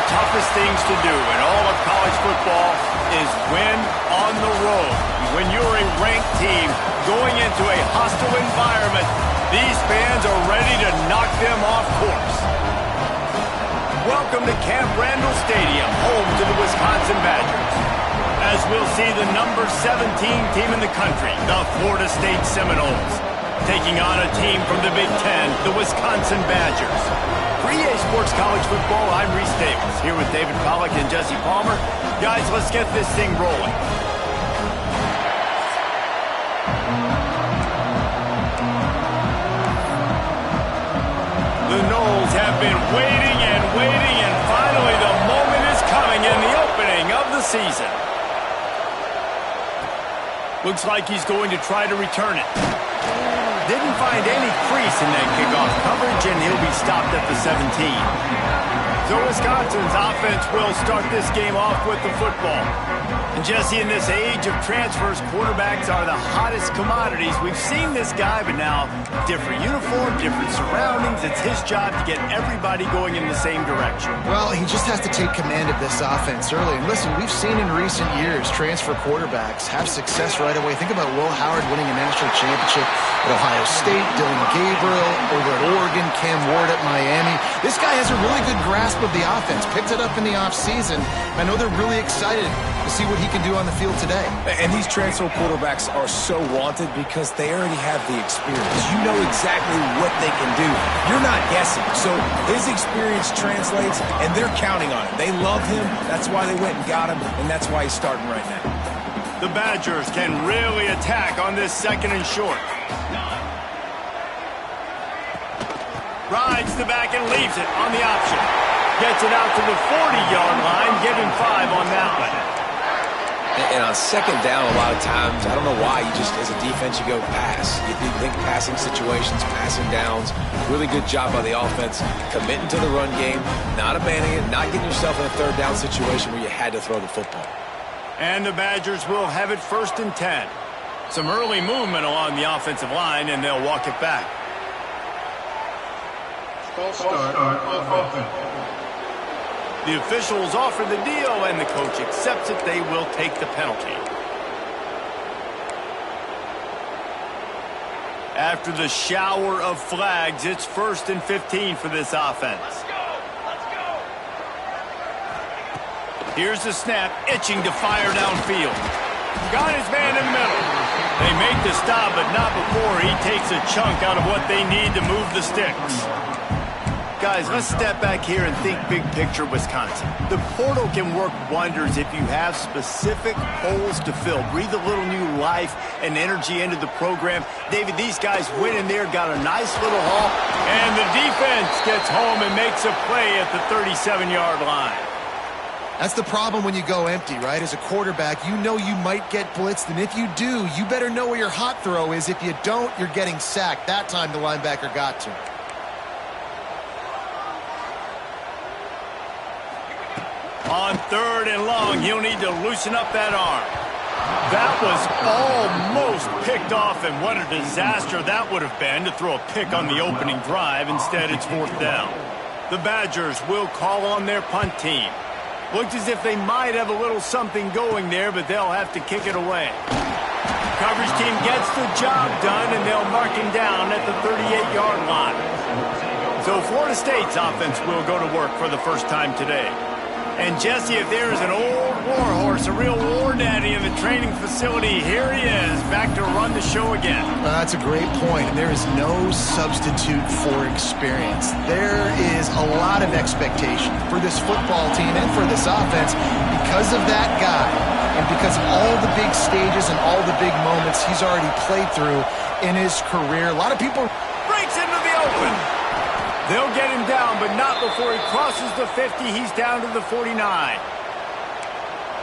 toughest things to do in all of college football is win on the road. When you're a ranked team going into a hostile environment, these fans are ready to knock them off course. Welcome to Camp Randall Stadium, home to the Wisconsin Badgers. As we'll see the number 17 team in the country, the Florida State Seminoles, taking on a team from the Big Ten, the Wisconsin Badgers. For EA Sports College Football, I'm Reese Davis, here with David Pollack and Jesse Palmer. Guys, let's get this thing rolling. The Noles have been waiting and waiting, and finally the moment is coming in the opening of the season. Looks like he's going to try to return it. Didn't find any crease in that kickoff coverage, and he'll be stopped at the 17. So Wisconsin's offense will start this game off with the football. And Jesse, in this age of transfers, quarterbacks are the hottest commodities. We've seen this guy, but now different uniform, different surroundings. It's his job to get everybody going in the same direction. Well, he just has to take command of this offense early. And listen, we've seen in recent years transfer quarterbacks have success right away. Think about Will Howard winning a national championship at Ohio State, Dylan Gabriel over at Oregon, Cam Ward at Miami. This guy has a really good grasp of the offense, picked it up in the offseason. I know they're really excited to see what he can do on the field today. And these transfer quarterbacks are so wanted because they already have the experience. You know exactly what they can do. You're not guessing. So his experience translates, and they're counting on it. They love him. That's why they went and got him, and that's why he's starting right now. The Badgers can really attack on this second and short. Rides the back and leaves it on the option. Gets it out to the 40-yard line, giving 5 on that one. And on second down, a lot of times, I don't know why, you just, as a defense, you go pass. You think passing situations, passing downs. Really good job by the offense, committing to the run game, not abandoning it, not getting yourself in a third down situation where you had to throw the football. And the Badgers will have it 1st and 10. Some early movement along the offensive line, and they'll walk it back. Start offense. The officials offer the deal, and the coach accepts it. They will take the penalty. After the shower of flags, it's 1st and 15 for this offense. Let's go! Here's the snap, itching to fire downfield. Got his man in the middle. They make the stop, but not before he takes a chunk out of what they need to move the sticks. Guys, let's step back here and think big picture Wisconsin. The portal can work wonders if you have specific holes to fill. Breathe a little new life and energy into the program. David, these guys went in there, got a nice little haul, and the defense gets home and makes a play at the 37-yard line. That's the problem when you go empty, right? As a quarterback, you know you might get blitzed, and if you do, you better know where your hot throw is. If you don't, you're getting sacked. That time the linebacker got to him. On 3rd and long, he'll need to loosen up that arm. That was almost picked off, and what a disaster that would have been to throw a pick on the opening drive. Instead, it's 4th down. The Badgers will call on their punt team. Looks as if they might have a little something going there, but they'll have to kick it away. Coverage team gets the job done, and they'll mark him down at the 38-yard line. So Florida State's offense will go to work for the first time today. And Jesse, if there is an old war horse, a real war daddy in the training facility, here he is, back to run the show again. That's a great point, and there is no substitute for experience. There is a lot of expectation for this football team and for this offense because of that guy and because of all the big stages and all the big moments he's already played through in his career. A lot of people... Breaks into the open. They'll get him down, but not before he crosses the 50. He's down to the 49.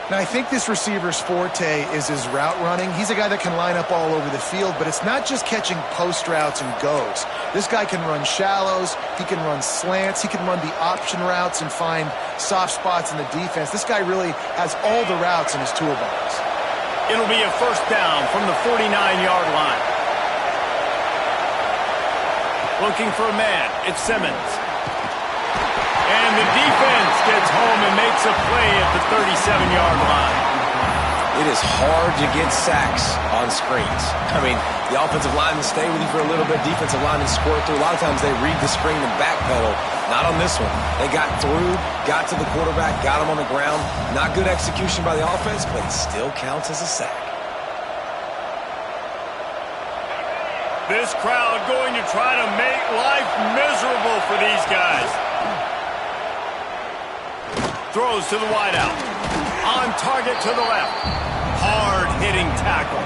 Now, I think this receiver's forte is his route running. He's a guy that can line up all over the field, but it's not just catching post routes and goes. This guy can run shallows, he can run slants, he can run the option routes and find soft spots in the defense. This guy really has all the routes in his toolbox. It'll be a 1st down from the 49-yard line. Looking for a man. It's Simmons. And the defense gets home and makes a play at the 37-yard line. It is hard to get sacks on screens. I mean, the offensive linemen stay with you for a little bit. Defensive linemen squirt through. A lot of times they read the screen and backpedal. Not on this one. They got through, got to the quarterback, got him on the ground. Not good execution by the offense, but it still counts as a sack. This crowd going to try to make life miserable for these guys. Throws to the wideout. On target to the left. Hard-hitting tackle.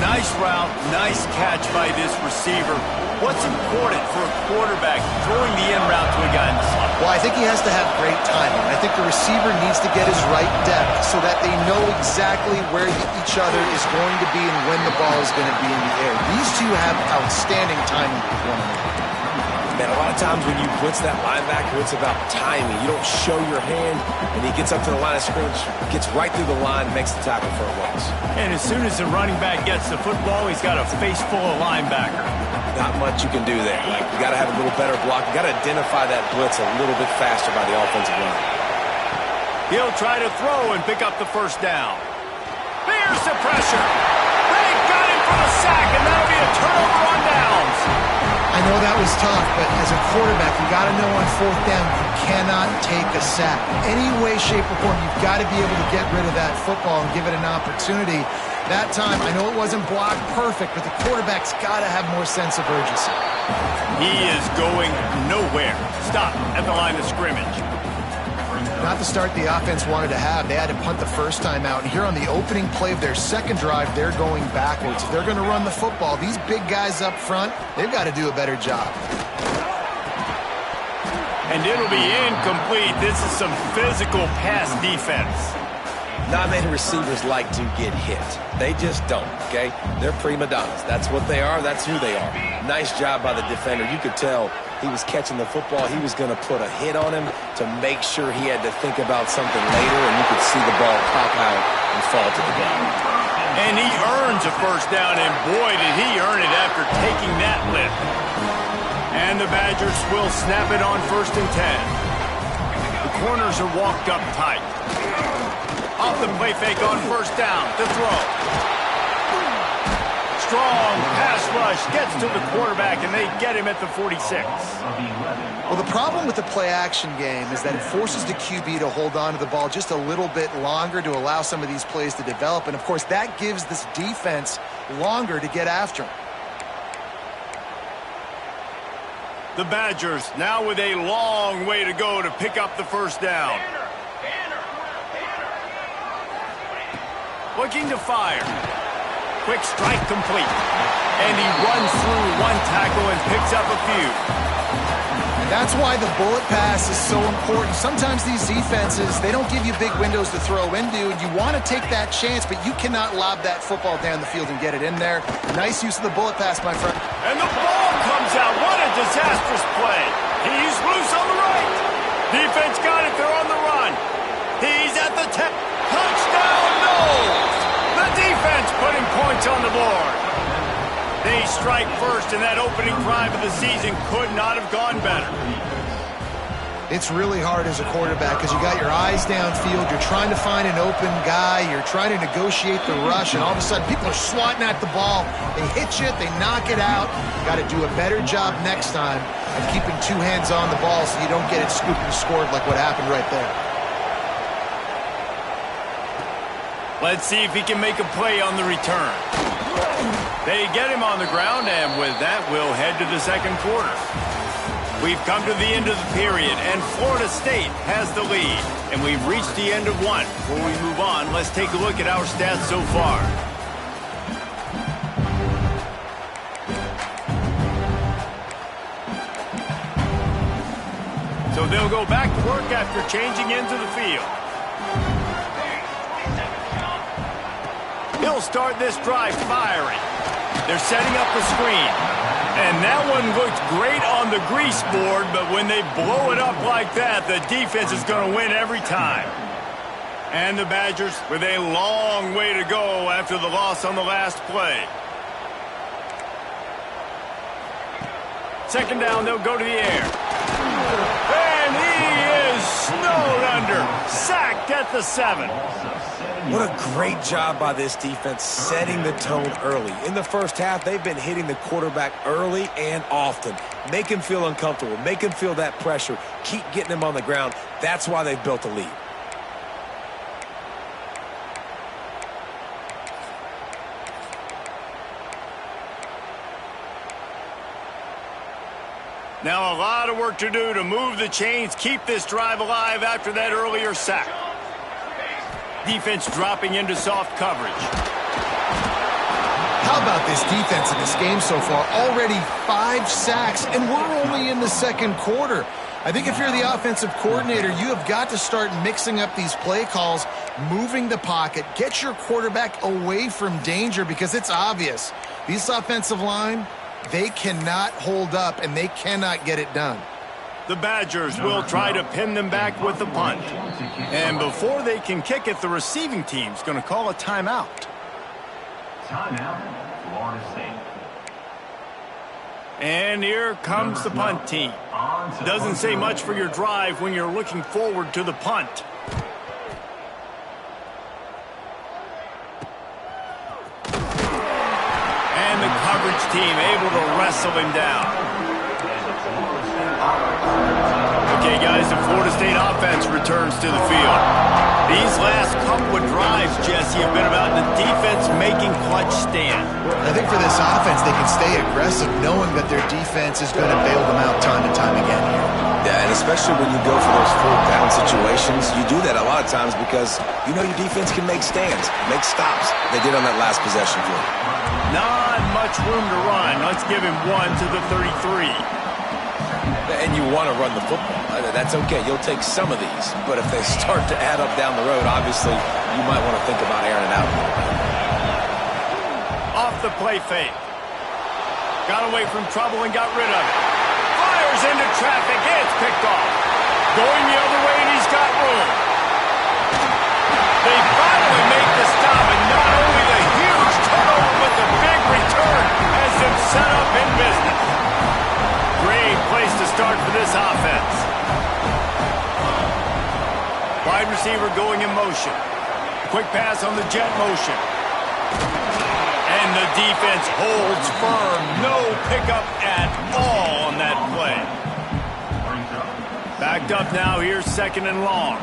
Nice route, nice catch by this receiver. What's important for a quarterback throwing the in route to a guy in the slot? Well, I think he has to have great timing. I think the receiver needs to get his right depth so that they know exactly where each other is going to be and when the ball is going to be in the air. These two have outstanding timing with one another. Man, a lot of times when you blitz that linebacker, it's about timing. You don't show your hand, and he gets up to the line of scrimmage, gets right through the line, makes the tackle for a loss. And as soon as the running back gets the football, he's got a face full of linebacker. Not much you can do there. You got to have a little better block. You got to identify that blitz a little bit faster by the offensive line. He'll try to throw and pick up the first down. There's the pressure. They got him for the sack, and that'll be a turnover on downs. I know that was tough, but as a quarterback, you got to know on fourth down, you cannot take a sack. Any way, shape, or form, you've got to be able to get rid of that football and give it an opportunity. That time, I know it wasn't blocked perfect, but the quarterback's got to have more sense of urgency. He is going nowhere. Stop at the line of scrimmage. Not the start the offense wanted to have. They had to punt the first time out. And here on the opening play of their second drive, they're going backwards. If they're going to run the football, these big guys up front, they've got to do a better job. And it'll be incomplete. This is some physical pass defense. Not many receivers like to get hit. They just don't, okay? They're prima donnas. That's what they are. That's who they are. Nice job by the defender. You could tell he was catching the football. He was going to put a hit on him to make sure he had to think about something later, and you could see the ball pop out and fall to the ground. And he earns a first down, and boy, did he earn it after taking that lift. And the Badgers will snap it on 1st and 10. The corners are walked up tight. Off the play fake on 1st down. The throw. Strong pass rush gets to the quarterback, and they get him at the 46. Well, the problem with the play-action game is that it forces the QB to hold on to the ball just a little bit longer to allow some of these plays to develop. And, of course, that gives this defense longer to get after him. The Badgers now with a long way to go to pick up the first down. Looking to fire. Quick strike complete. And he runs through one tackle and picks up a few. And that's why the bullet pass is so important. Sometimes these defenses, they don't give you big windows to throw into, and you want to take that chance, but you cannot lob that football down the field and get it in there. Nice use of the bullet pass, my friend. And the ball comes out. What a disastrous play. He's loose on the right. Defense got it. They're on the run. He's at the 10. Touchdown, no! The defense putting points on the board. They strike first, and that opening drive of the season could not have gone better. It's really hard as a quarterback because you got your eyes downfield. You're trying to find an open guy. You're trying to negotiate the rush, and all of a sudden people are swatting at the ball. They hit you. They knock it out. You got to do a better job next time of keeping two hands on the ball so you don't get it scooped and scored like what happened right there. Let's see if he can make a play on the return. They get him on the ground, and with that, we'll head to the second quarter. We've come to the end of the period, and Florida State has the lead. And we've reached the end of one. Before we move on, let's take a look at our stats so far. So they'll go back to work after changing into the field. He'll start this drive firing. They're setting up the screen. And that one looked great on the grease board, but when they blow it up like that, the defense is going to win every time. And the Badgers with a long way to go after the loss on the last play. Second down, they'll go to the air. snowed under. Sacked at the 7. What a great job by this defense setting the tone early. In the first half, they've been hitting the quarterback early and often. Make him feel uncomfortable. Make him feel that pressure. Keep getting him on the ground. That's why they've built a lead. Now a lot of work to do to move the chains, keep this drive alive after that earlier sack. Defense dropping into soft coverage. How about this defense in this game so far? Already 5 sacks, and we're only in the second quarter. I think if you're the offensive coordinator, you have got to start mixing up these play calls, moving the pocket, get your quarterback away from danger, because it's obvious. This offensive line, they cannot hold up, and they cannot get it done. The Badgers will try to pin them back with the punt. And before they can kick it, the receiving team's going to call a timeout. Timeout, Florida State. And here comes the punt team. Doesn't say much for your drive when you're looking forward to the punt. And the coverage team able to wrestle him down. Okay, guys, the Florida State offense returns to the field. These last couple of drives, Jesse, have been about the defense making clutch stand. I think for this offense, they can stay aggressive knowing that their defense is going to bail them out time and time again here. Yeah, and especially when you go for those 4th-down situations, you do that a lot of times because you know your defense can make stands, make stops. They did on that last possession for you. Not much room to run. Let's give him 1 to the 33. And you want to run the football. That's okay. You'll take some of these. But if they start to add up down the road, obviously, you might want to think about airing it out a little bit. Off the play fake. Got away from trouble and got rid of it. Fires into traffic. It's picked off. Going the other way, and he's got room. They finally make the stop, and not only the huge turnover, but the big return has them set up in business. Great place to start for this offense. Wide receiver going in motion. Quick pass on the jet motion. And the defense holds firm. No pickup at all on that play. Backed up now. Here's 2nd and long.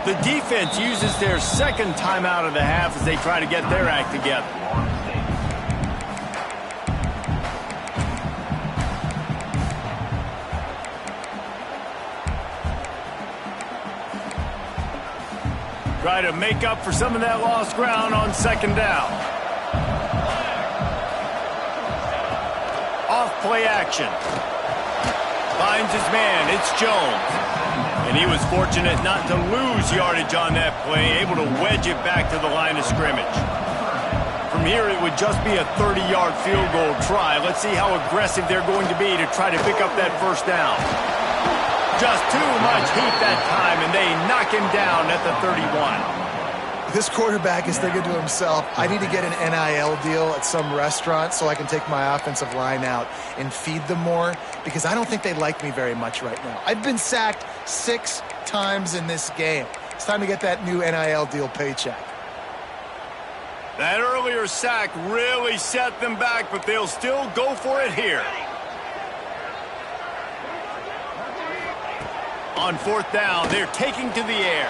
The defense uses their second timeout of the half as they try to get their act together. Try to make up for some of that lost ground on 2nd down. Off play action. Finds his man. It's Jones. And he was fortunate not to lose yardage on that play, able to wedge it back to the line of scrimmage. From here, it would just be a 30-yard field goal try. Let's see how aggressive they're going to be to try to pick up that 1st down. Just too much heat that time, and they knock him down at the 31. This quarterback is thinking to himself, I need to get an NIL deal at some restaurant so I can take my offensive line out and feed them more, because I don't think they like me very much right now. I've been sacked 6 times in this game. It's time to get that new NIL deal paycheck. That earlier sack really set them back, but they'll still go for it here. On 4th down, they're taking to the air.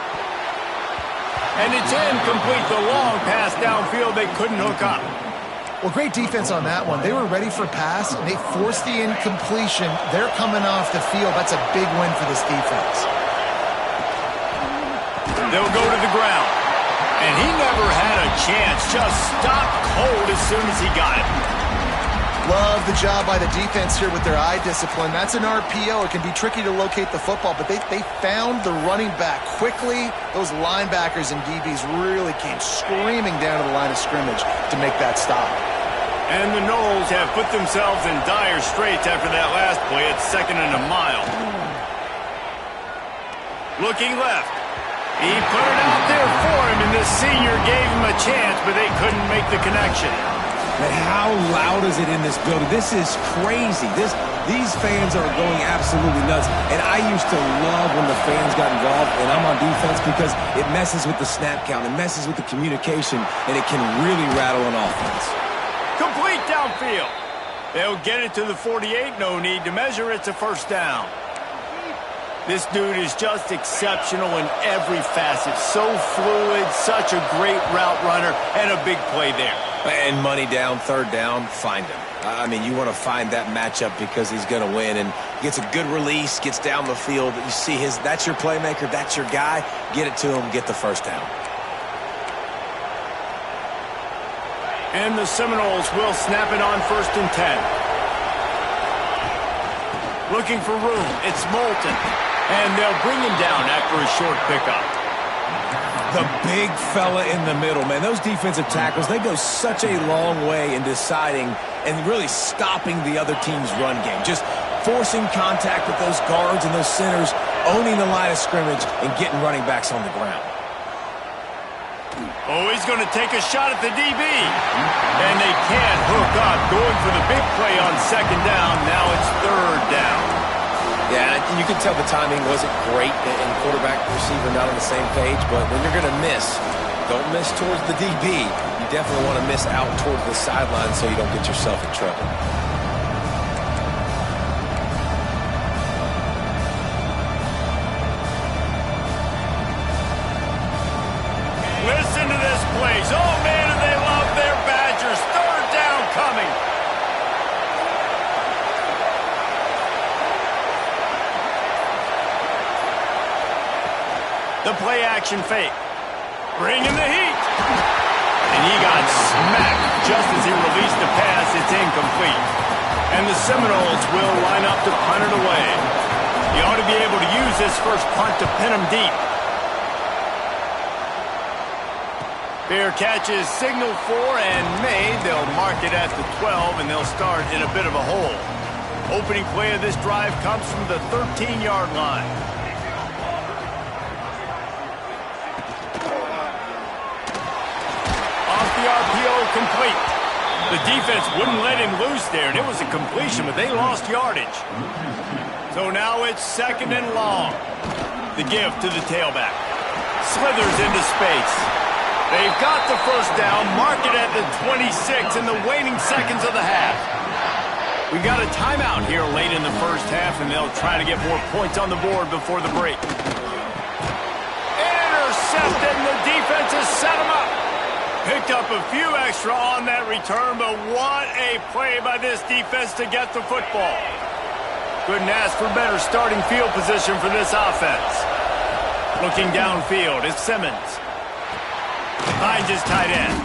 And it's incomplete. The long pass downfield they couldn't hook up. Well, great defense on that one. They were ready for pass, and they forced the incompletion. They're coming off the field. That's a big win for this defense. They'll go to the ground. And he never had a chance. Just stopped cold as soon as he got it. Love the job by the defense here with their eye discipline. That's an RPO. It can be tricky to locate the football, but they found the running back quickly. Those linebackers and DBs really came screaming down to the line of scrimmage to make that stop. And the Noles have put themselves in dire straits after that last play. It's 2nd and a mile. Looking left. He put it out there for him, and this senior gave him a chance, but they couldn't make the connection. Man, how loud is it in this building? This is crazy. These fans are going absolutely nuts. And I used to love when the fans got involved, and I'm on defense, because it messes with the snap count, it messes with the communication, and it can really rattle an offense. Complete downfield. They'll get it to the 48. No need to measure. It's a first down. This dude is just exceptional in every facet. So fluid, such a great route runner, and a big play there. And money down, third down, find him. I mean, you want to find that matchup because he's going to win, and gets a good release, gets down the field. You see that's your playmaker, that's your guy. Get it to him, get the first down. And the Seminoles will snap it on 1st and 10. Looking for room. It's Moulton. And they'll bring him down after a short pickup. The big fella in the middle, man. Those defensive tackles, they go such a long way in deciding and really stopping the other team's run game. Just forcing contact with those guards and those centers, owning the line of scrimmage, and getting running backs on the ground. Oh, he's going to take a shot at the DB. And they can't hook up. Going for the big play on 2nd down. Now it's 3rd down. Yeah, and you can tell the timing wasn't great, and quarterback and receiver not on the same page, but when you're going to miss, don't miss towards the DB. You definitely want to miss out towards the sideline so you don't get yourself in trouble. Listen to this place. Oh, man, do they love their Badgers. 3rd down coming. The play-action fake. Bringing the heat. And he got smacked just as he released the pass. It's incomplete. And the Seminoles will line up to punt it away. He ought to be able to use this first punt to pin him deep. Fair catch is signaled for and made. They'll mark it at the 12, and they'll start in a bit of a hole. Opening play of this drive comes from the 13-yard line. The RPO complete. The defense wouldn't let him loose there, and it was a completion, but they lost yardage. So now it's 2nd and long. The give to the tailback. Slithers into space. They've got the first down, mark it at the 26 in the waning seconds of the half. We got a timeout here late in the first half, and they'll try to get more points on the board before the break. Intercepted, and the defense has set him up. Picked up a few extra on that return, but what a play by this defense to get the football. Couldn't ask for better starting field position for this offense. Looking downfield is Simmons. Finds his tight end.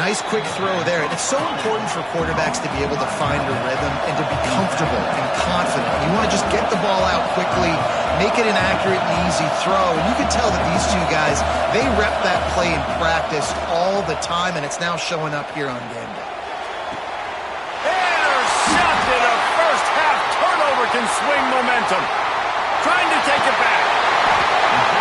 Nice quick throw there. It's so important for quarterbacks to be able to find a rhythm and to be comfortable and confident. You want to just get the ball out quickly, make it an accurate and easy throw. And you can tell that these two guys, they rep that play in practice all the time, and it's now showing up here on game day. Intercepted. A first half turnover can swing momentum. Trying to take it back.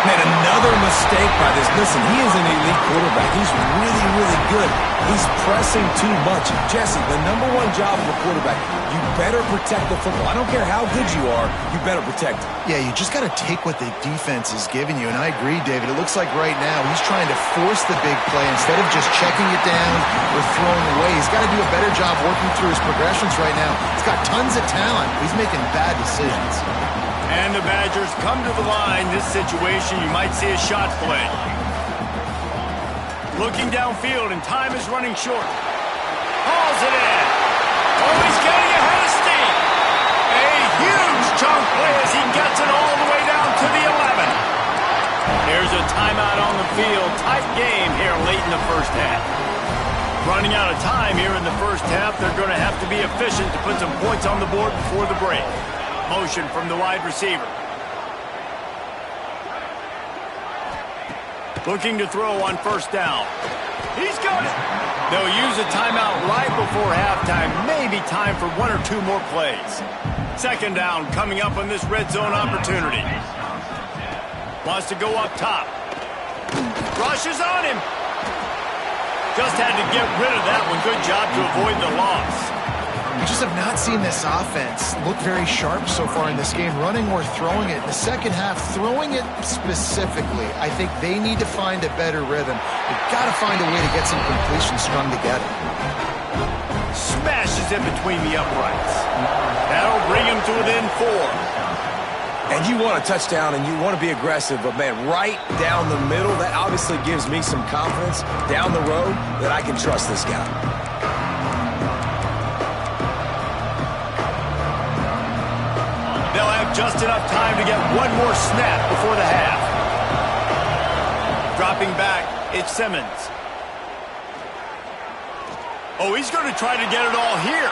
Man, another mistake by this. Listen, he is an elite quarterback. He's really, really good. He's pressing too much. Jesse, the #1 job of a quarterback, you better protect the football. I don't care how good you are, you better protect it. Yeah, you just got to take what the defense is giving you. And I agree, David. It looks like right now he's trying to force the big play instead of just checking it down or throwing away. He's got to do a better job working through his progressions right now. He's got tons of talent. He's making bad decisions. And the Badgers come to the line. This situation, you might see a shot play. Looking downfield, and time is running short. Hauls it in. Oh, he's getting ahead of steam. A huge chunk play as he gets it all the way down to the 11. Here's a timeout on the field. Tight game here late in the first half. Running out of time here in the first half. They're going to have to be efficient to put some points on the board before the break. Motion from the wide receiver. Looking to throw on first down. He's got it. They'll use a timeout right before halftime. Maybe time for 1 or 2 more plays. 2nd down coming up on this red zone opportunity. Wants to go up top. Rushes on him. Just had to get rid of that one. Good job to avoid the loss. We just have not seen this offense look very sharp so far in this game, running or throwing it. In the second half, throwing it specifically, I think they need to find a better rhythm. They've got to find a way to get some completions strung together. Smashes it between the uprights. That'll bring him to within 4. And you want a touchdown and you want to be aggressive, but man, right down the middle, that obviously gives me some confidence down the road that I can trust this guy. They'll have just enough time to get one more snap before the half. Dropping back, it's Simmons. Oh, he's going to try to get it all here.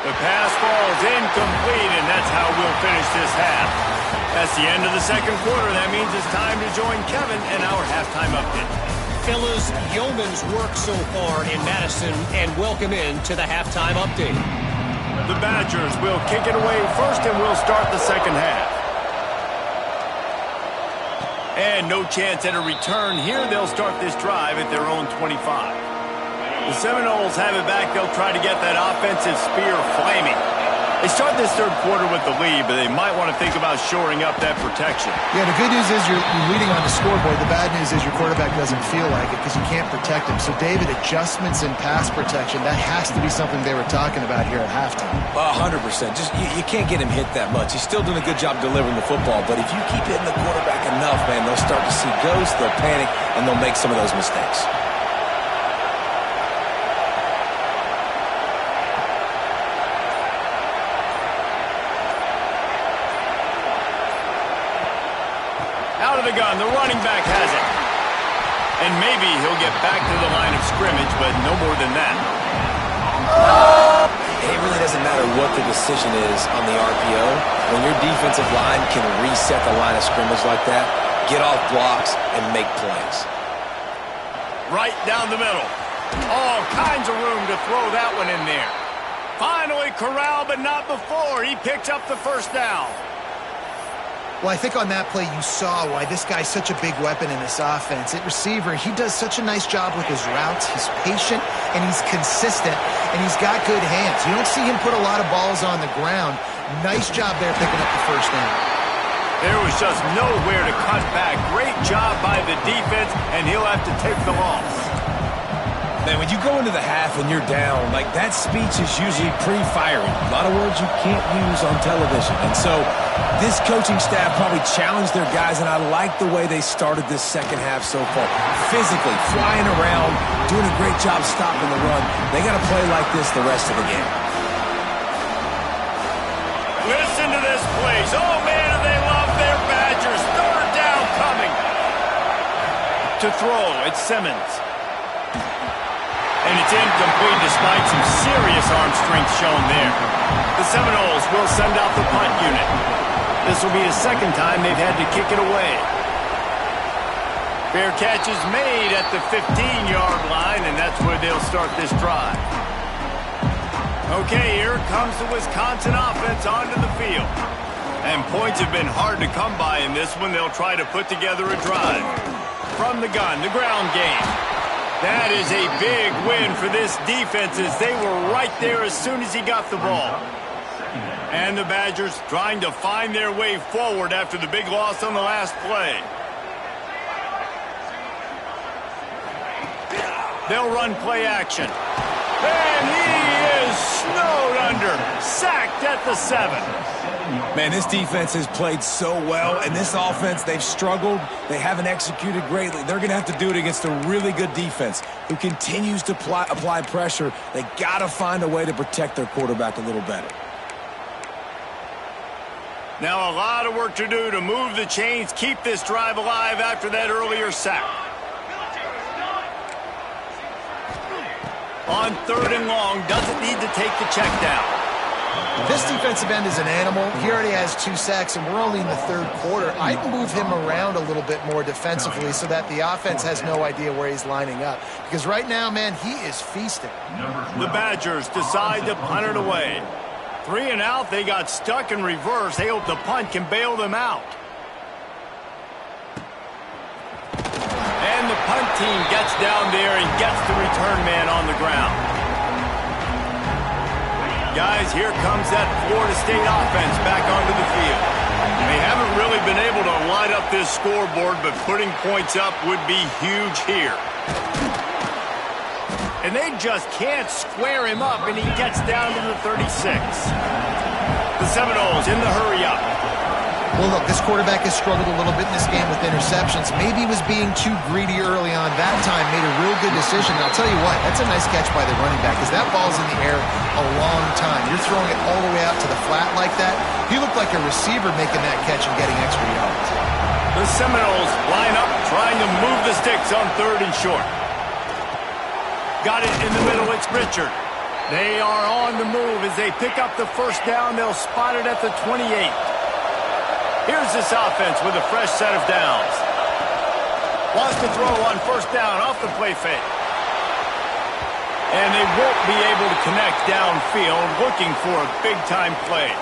The pass falls incomplete, and that's how we'll finish this half. That's the end of the second quarter. That means it's time to join Kevin in our halftime update. Fellas, yeoman's work so far in Madison, and welcome in to the halftime update. The Badgers will kick it away first, and we'll start the second half. And no chance at a return here. They'll start this drive at their own 25. The Seminoles have it back. They'll try to get that offensive spear flaming. They start this third quarter with the lead, but they might want to think about shoring up that protection. Yeah, the good news is you're leading on the scoreboard. The bad news is your quarterback doesn't feel like it because you can't protect him. So, David, adjustments in pass protection, that has to be something they were talking about here at halftime. 100%. Just you can't get him hit that much. He's still doing a good job delivering the football, but if you keep hitting the quarterback enough, man, they'll start to see ghosts, they'll panic, and they'll make some of those mistakes. Out of the gun, the running back has it. And maybe he'll get back to the line of scrimmage, but no more than that. It really doesn't matter what the decision is on the RPO. When your defensive line can reset the line of scrimmage like that, get off blocks, and make plays. Right down the middle. All kinds of room to throw that one in there. Finally corralled, but not before. He picked up the first down. Well, I think on that play you saw why this guy's such a big weapon in this offense. At receiver, he does such a nice job with his routes. He's patient, and he's consistent, and he's got good hands. You don't see him put a lot of balls on the ground. Nice job there picking up the first down. There was just nowhere to cut back. Great job by the defense, and he'll have to take the loss. Man, when you go into the half and you're down, like that speech is usually pre-firing. A lot of words you can't use on television. And so this coaching staff probably challenged their guys, and I like the way they started this second half so far. Physically, flying around, doing a great job stopping the run. They got to play like this the rest of the game. Listen to this, please. Oh, man, do they love their Badgers. Third down coming. To throw, it's Simmons. And it's incomplete despite some serious arm strength shown there. The Seminoles will send out the punt unit. This will be the second time they've had to kick it away. Fair catch is made at the 15-yard line, and that's where they'll start this drive. Okay, here comes the Wisconsin offense onto the field. And points have been hard to come by in this one. They'll try to put together a drive. From the gun, the ground game. That is a big win for this defense as they were right there as soon as he got the ball. And the Badgers trying to find their way forward after the big loss on the last play. They'll run play action. And he is snowed under. Sacked at the 7. Man, this defense has played so well, and this offense, they've struggled. They haven't executed greatly. They're going to have to do it against a really good defense who continues to apply pressure. They got to find a way to protect their quarterback a little better. Now a lot of work to do to move the chains, keep this drive alive after that earlier sack. On third and long, doesn't need to take the check down. This defensive end is an animal. He already has 2 sacks, and we're only in the third quarter. I'd move him around a little bit more defensively so that the offense has no idea where he's lining up. Because right now, man, he is feasting. The Badgers decide to punt it away. 3 and out, they got stuck in reverse. They hope the punt can bail them out. And the punt punt team gets down there and gets the return man on the ground. Guys, here comes that Florida State offense back onto the field. They haven't really been able to light up this scoreboard, but putting points up would be huge here. And they just can't square him up, and he gets down to the 36. The Seminoles in the hurry-up. Well, look, this quarterback has struggled a little bit in this game with interceptions. Maybe he was being too greedy early on. That time made a real good decision. And I'll tell you what, that's a nice catch by the running back because that ball's in the air a long time. You're throwing it all the way out to the flat like that. He looked like a receiver making that catch and getting extra yards. The Seminoles line up, trying to move the sticks on 3rd and short. Got it in the middle. It's Richard. They are on the move as they pick up the first down. They'll spot it at the 28. Here's this offense with a fresh set of downs. Wants to throw on 1st down off the play fake. And they won't be able to connect downfield, looking for a big-time play.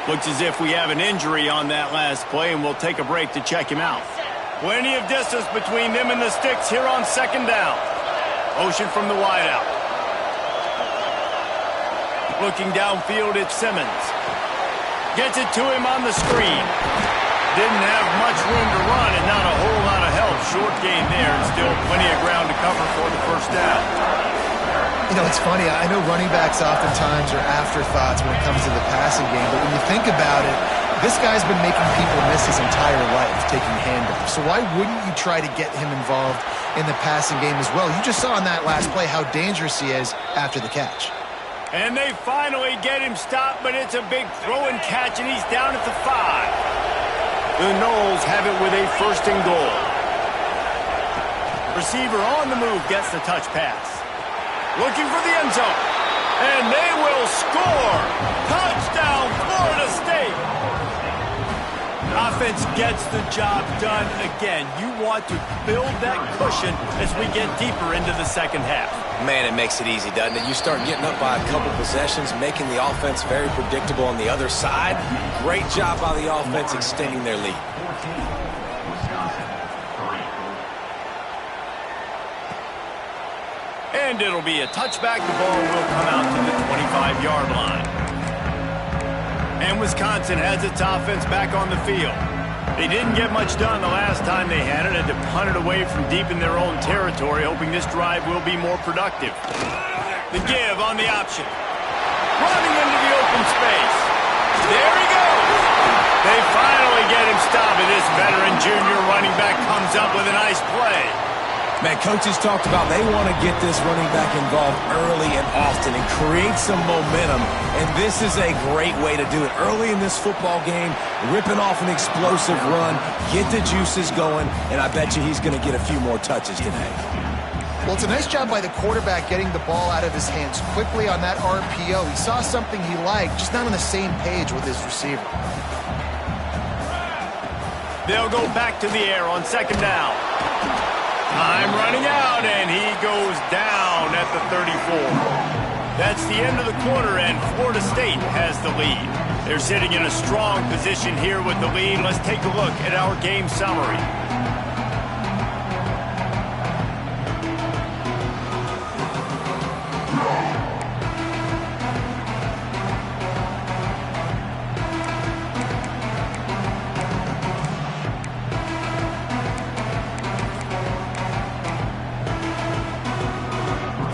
Looks as if we have an injury on that last play, and we'll take a break to check him out. Plenty of distance between them and the sticks here on 2nd down. Motion from the wideout. Looking downfield, it's Simmons. Gets it to him on the screen. Didn't have much room to run and not a whole lot of help. Short gain there and still plenty of ground to cover for the 1st down. You know, it's funny. I know running backs oftentimes are afterthoughts when it comes to the passing game, but when you think about it, this guy's been making people miss his entire life taking handoffs. So why wouldn't you try to get him involved in the passing game as well? You just saw in that last play how dangerous he is after the catch. And they finally get him stopped, but it's a big throw and catch, and he's down at the 5. The Noles have it with a 1st and goal. Receiver on the move gets the touch pass. Looking for the end zone. And they will score. Touchdown, Florida State. Offense gets the job done again. You want to build that cushion as we get deeper into the 2nd half. Man, it makes it easy, doesn't it? You start getting up by a couple possessions, making the offense very predictable on the other side. Great job by the offense extending their lead. And it'll be a touchback. The ball will come out to the 25-yard line. And Wisconsin has its offense back on the field. They didn't get much done the last time they had it, had to punt it away from deep in their own territory, hoping this drive will be more productive. The give on the option. Running into the open space. There he goes. They finally get him stopped, and this veteran junior running back comes up with a nice play. Man, coaches talked about they want to get this running back involved early and often and create some momentum, and this is a great way to do it. Early in this football game, ripping off an explosive run, get the juices going, and I bet you he's going to get a few more touches today. Well, it's a nice job by the quarterback getting the ball out of his hands quickly on that RPO. He saw something he liked, just not on the same page with his receiver. They'll go back to the air on 2nd down. Time running out, and he goes down at the 34. That's the end of the quarter, and Florida State has the lead. They're sitting in a strong position here with the lead. Let's take a look at our game summary.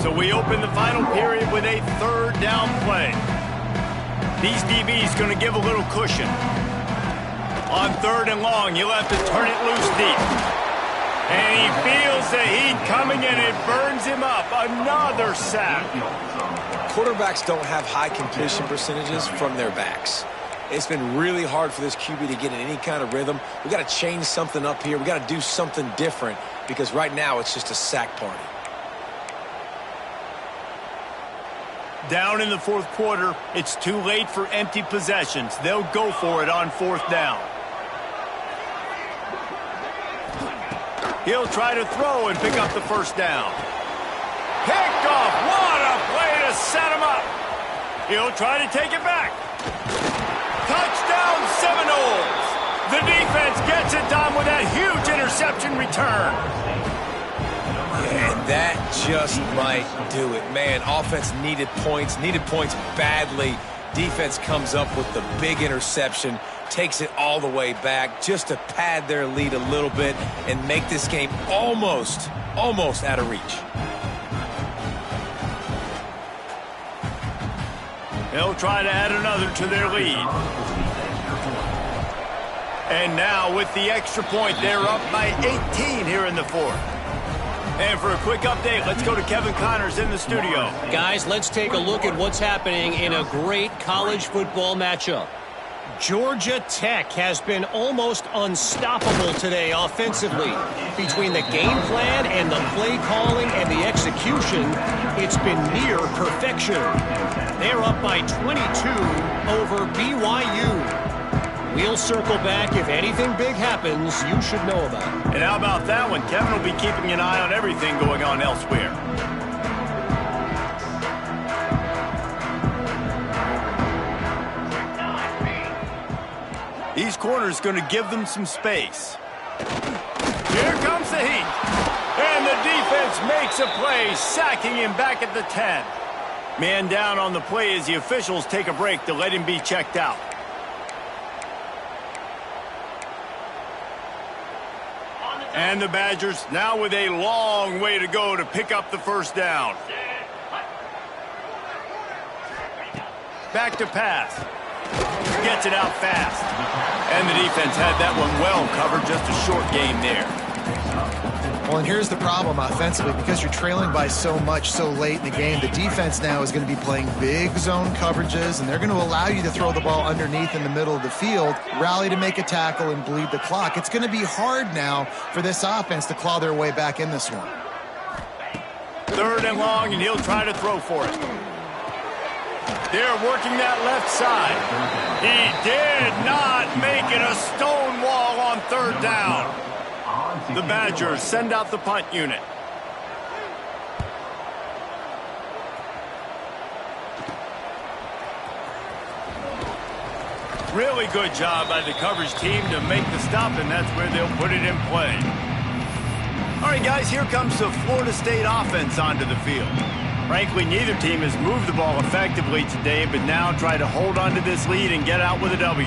So we open the final period with a 3rd down play. These DBs going to give a little cushion. On 3rd and long, you'll have to turn it loose deep. And he feels the heat coming, and it burns him up. Another sack. Quarterbacks don't have high completion percentages from their backs. It's been really hard for this QB to get in any kind of rhythm. We got to change something up here. We got to do something different because right now it's just a sack party. Down in the 4th quarter, it's too late for empty possessions. They'll go for it on 4th down. He'll try to throw and pick up the 1st down. Picked off. What a play to set him up. He'll try to take it back. Touchdown Seminoles. The defense gets it done with that huge interception return. That just might do it. Man, offense needed points badly. Defense comes up with the big interception, takes it all the way back just to pad their lead a little bit and make this game almost out of reach. They'll try to add another to their lead. And now with the extra point, they're up by 18 here in the fourth. And for a quick update, let's go to Kevin Connors in the studio. Guys, let's take a look at what's happening in a great college football matchup. Georgia Tech has been almost unstoppable today offensively. Between the game plan and the play calling and the execution, it's been near perfection. They're up by 22 over BYU. We'll circle back. If anything big happens, you should know about it. And how about that one? Kevin will be keeping an eye on everything going on elsewhere. These corners going to give them some space. Here comes the heat. And the defense makes a play, sacking him back at the 10. Man down on the play as the officials take a break to let him be checked out. And the Badgers now with a long way to go to pick up the first down. Back to pass. Gets it out fast. And the defense had that one well covered, just a short game there. Well, and here's the problem offensively. Because you're trailing by so much so late in the game, the defense now is going to be playing big zone coverages, and they're going to allow you to throw the ball underneath in the middle of the field, rally to make a tackle, and bleed the clock. It's going to be hard now for this offense to claw their way back in this one. 3rd and long, and he'll try to throw for it. They're working that left side. He did not make it a stone wall on 3rd down. The Badgers send out the punt unit. Really good job by the coverage team to make the stop, and that's where they'll put it in play. All right, guys, here comes the Florida State offense onto the field. Frankly, neither team has moved the ball effectively today, but now try to hold on to this lead and get out with a W.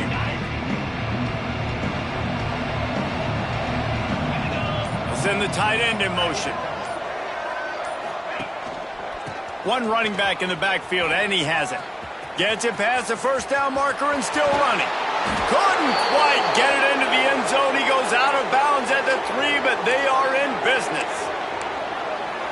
Send the tight end in motion. One running back in the backfield, and he has it. Gets it past the first down marker and still running. Couldn't quite get it into the end zone. He goes out of bounds at the 3, but they are in business.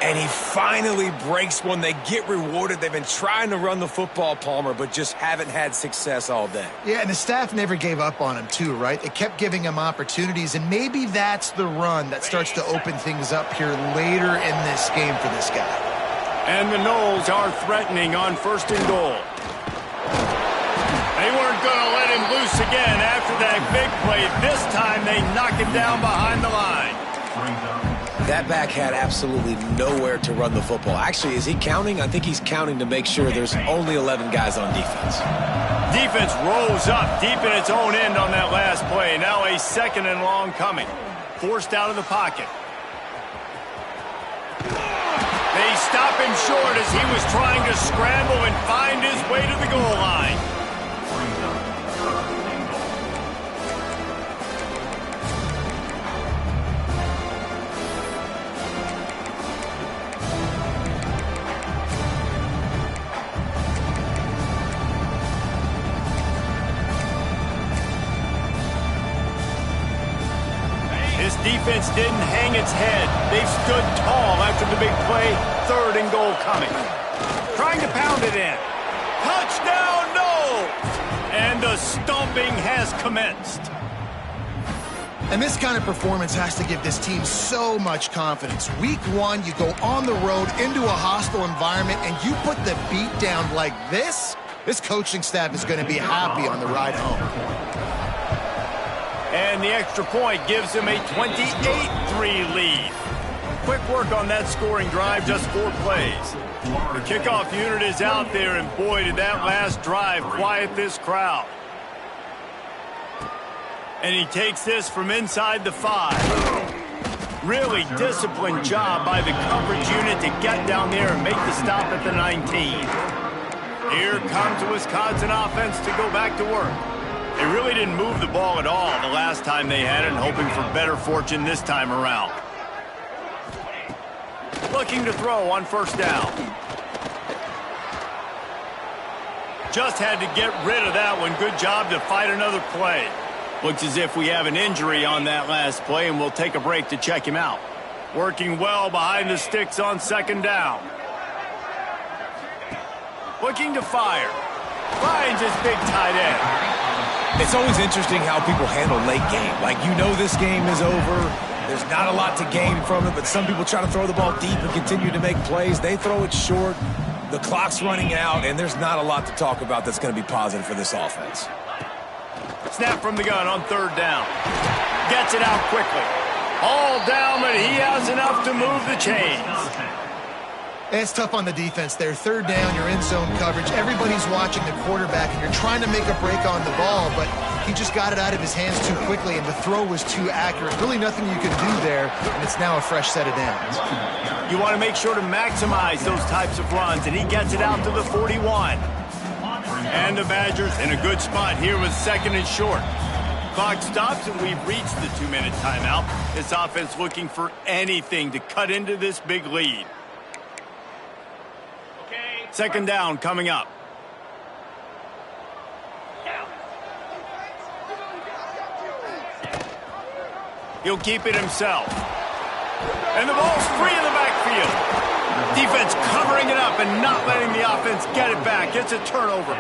And he finally breaks one. They get rewarded. They've been trying to run the football, Palmer, but just haven't had success all day. Yeah, and the staff never gave up on him, too, right? They kept giving him opportunities, and maybe that's the run that starts to open things up here later in this game for this guy. And the Noles are threatening on 1st and goal. They weren't going to let him loose again after that big play. This time they knock him down behind the line. That back had absolutely nowhere to run the football. Actually, is he counting? I think he's counting to make sure there's only 11 guys on defense. Defense rose up deep in its own end on that last play. Now a 2nd and long coming. Forced out of the pocket. They stop him short as he was trying to scramble and find his way to the goal line. Defense didn't hang its head. They've stood tall after the big play. 3rd and goal coming. Trying to pound it in. Touchdown, no! And the stomping has commenced. And this kind of performance has to give this team so much confidence. Week 1, you go on the road into a hostile environment, and you put the beat down like this, this coaching staff is going to be happy on the ride home. And the extra point gives them a 28-3 lead. Quick work on that scoring drive, just 4 plays. The kickoff unit is out there, and boy, did that last drive quiet this crowd. And he takes this from inside the 5. Really disciplined job by the coverage unit to get down there and make the stop at the 19. Here comes the Wisconsin offense to go back to work. They really didn't move the ball at all the last time they had it, and hoping for better fortune this time around. Looking to throw on first down. Just had to get rid of that one. Good job to fight another play. Looks as if we have an injury on that last play, and we'll take a break to check him out. Working well behind the sticks on second down. Looking to fire. Finds his big tight end. It's always interesting how people handle late game. Like, you know this game is over. There's not a lot to gain from it, but some people try to throw the ball deep and continue to make plays. They throw it short. The clock's running out, and there's not a lot to talk about that's going to be positive for this offense. Snap from the gun on third down. Gets it out quickly. All down, but he has enough to move the chains. It's tough on the defense there. Third down, you're in zone coverage. Everybody's watching the quarterback, and you're trying to make a break on the ball, but he just got it out of his hands too quickly, and the throw was too accurate. Really nothing you can do there, and it's now a fresh set of downs. You want to make sure to maximize those types of runs, and he gets it out to the 41. And the Badgers in a good spot here with second and short. Clock stops, and we've reached the 2-minute timeout. This offense looking for anything to cut into this big lead. Second down coming up. He'll keep it himself. And the ball's free in the backfield. Defense covering it up and not letting the offense get it back. It's a turnover.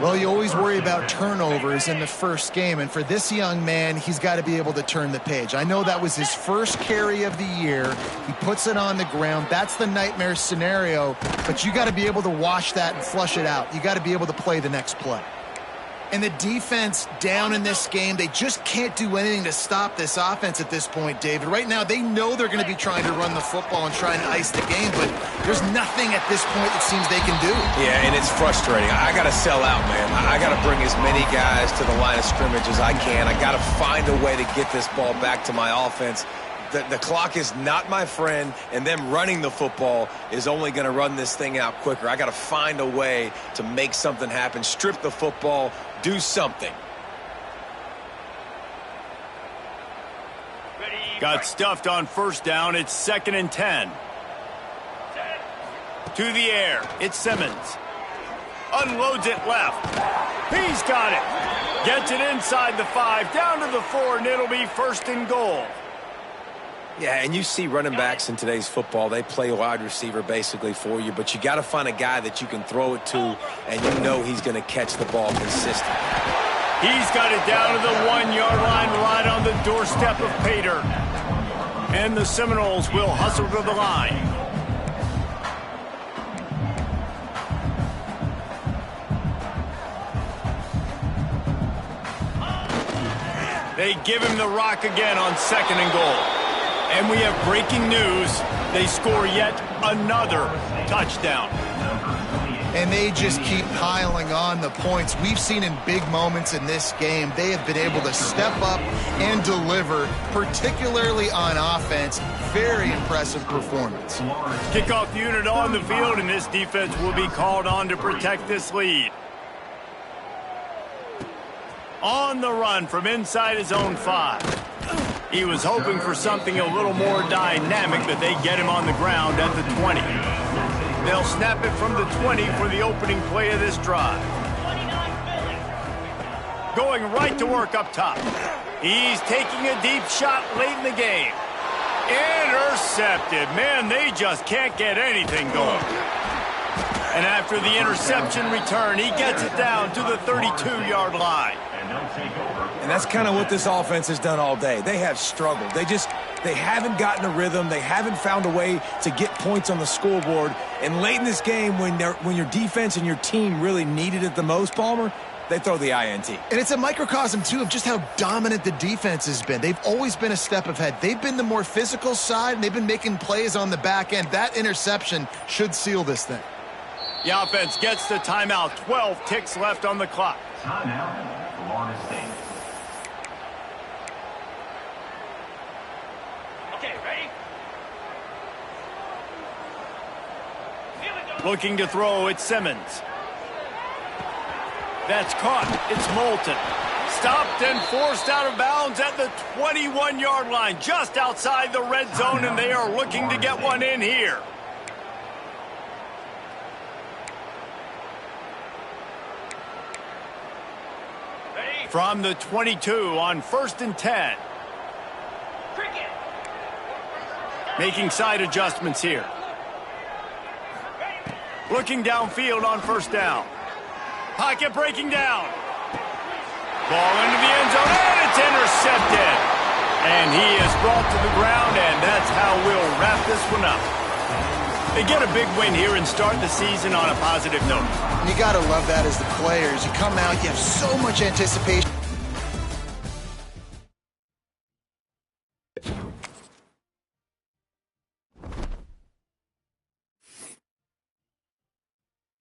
Well, you always worry about turnovers in the first game, and for this young man, he's got to be able to turn the page. I know that was his first carry of the year. He puts it on the ground. That's the nightmare scenario, but you got to be able to wash that and flush it out. You got to be able to play the next play. And the defense down in this game, they just can't do anything to stop this offense at this point, David. Right now, they know they're going to be trying to run the football and try and ice the game, but there's nothing at this point it seems they can do. Yeah, and it's frustrating. I got to sell out, man. I got to bring as many guys to the line of scrimmage as I can. I got to find a way to get this ball back to my offense. The clock is not my friend, and them running the football is only going to run this thing out quicker. I got to find a way to make something happen, strip the football, do something. Got stuffed on first down. It's 2nd and 10. To the air. It's Simmons. Unloads it left. He's got it. Gets it inside the 5, down to the 4, and it'll be 1st and goal. Yeah, and you see running backs in today's football, they play wide receiver basically for you, but you got to find a guy that you can throw it to, and you know he's going to catch the ball consistently. He's got it down to the 1-yard line, right on the doorstep of Pater. And the Seminoles will hustle to the line. They give him the rock again on 2nd and goal. And we have breaking news. They score yet another touchdown. And they just keep piling on the points. We've seen in big moments in this game, they have been able to step up and deliver, particularly on offense. Very impressive performance. Kickoff unit on the field, and this defense will be called on to protect this lead. On the run from inside his own 5. He was hoping for something a little more dynamic, but they get him on the ground at the 20. They'll snap it from the 20 for the opening play of this drive. Going right to work up top. He's taking a deep shot late in the game. Intercepted. Man, they just can't get anything going. And after the interception return, he gets it down to the 32-yard line. And that's kind of what this offense has done all day. They have struggled. They haven't gotten a rhythm. They haven't found a way to get points on the scoreboard. And late in this game, when your defense and your team really needed it the most, Palmer, they throw the INT. And it's a microcosm, too, of just how dominant the defense has been. They've always been a step ahead. They've been the more physical side, and they've been making plays on the back end. That interception should seal this thing. The offense gets the timeout. 12 ticks left on the clock. Timeout, Florida State. Okay, ready? Looking to throw, it's Simmons. That's caught. It's Moulton. Stopped and forced out of bounds at the 21-yard line, just outside the red zone, and they are looking to get one in here. From the 22 on 1st and 10. Making side adjustments here. Looking downfield on 1st down. Pocket breaking down. Ball into the end zone, and it's intercepted. And he is brought to the ground, and that's how we'll wrap this one up. They get a big win here and start the season on a positive note. You got to love that as the players. You come out, you have so much anticipation.